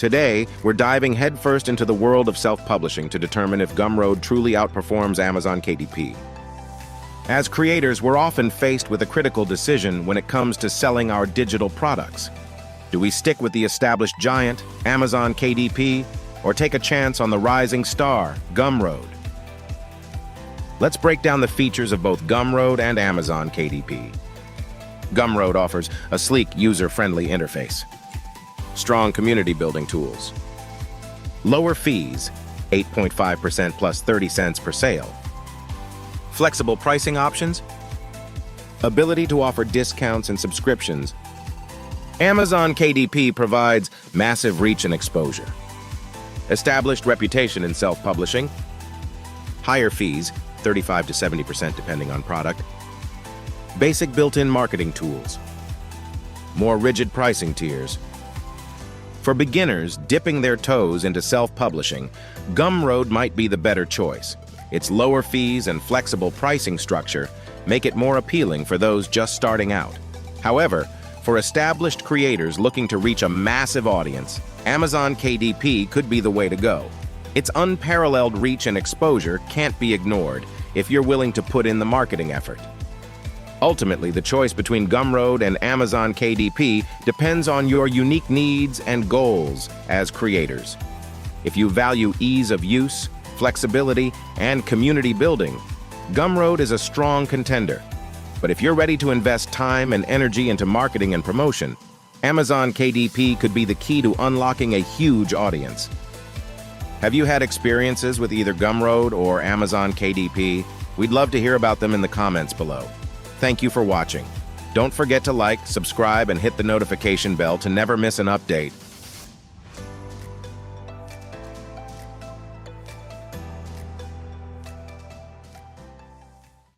Today, we're diving headfirst into the world of self-publishing to determine if Gumroad truly outperforms Amazon KDP. As creators, we're often faced with a critical decision when it comes to selling our digital products. Do we stick with the established giant, Amazon KDP, or take a chance on the rising star, Gumroad? Let's break down the features of both Gumroad and Amazon KDP. Gumroad offers a sleek, user-friendly interface, strong community building tools, lower fees, 8.5% plus 30 cents per sale, flexible pricing options, ability to offer discounts and subscriptions. Amazon KDP provides massive reach and exposure, established reputation in self-publishing, higher fees, 35 to 70% depending on product, basic built-in marketing tools, more rigid pricing tiers. For beginners dipping their toes into self-publishing, Gumroad might be the better choice. Its lower fees and flexible pricing structure make it more appealing for those just starting out. However, for established creators looking to reach a massive audience, Amazon KDP could be the way to go. Its unparalleled reach and exposure can't be ignored if you're willing to put in the marketing effort. Ultimately, the choice between Gumroad and Amazon KDP depends on your unique needs and goals as creators. If you value ease of use, flexibility, and community building, Gumroad is a strong contender. But if you're ready to invest time and energy into marketing and promotion, Amazon KDP could be the key to unlocking a huge audience. Have you had experiences with either Gumroad or Amazon KDP? We'd love to hear about them in the comments below. Thank you for watching. Don't forget to like, subscribe, and hit the notification bell to never miss an update.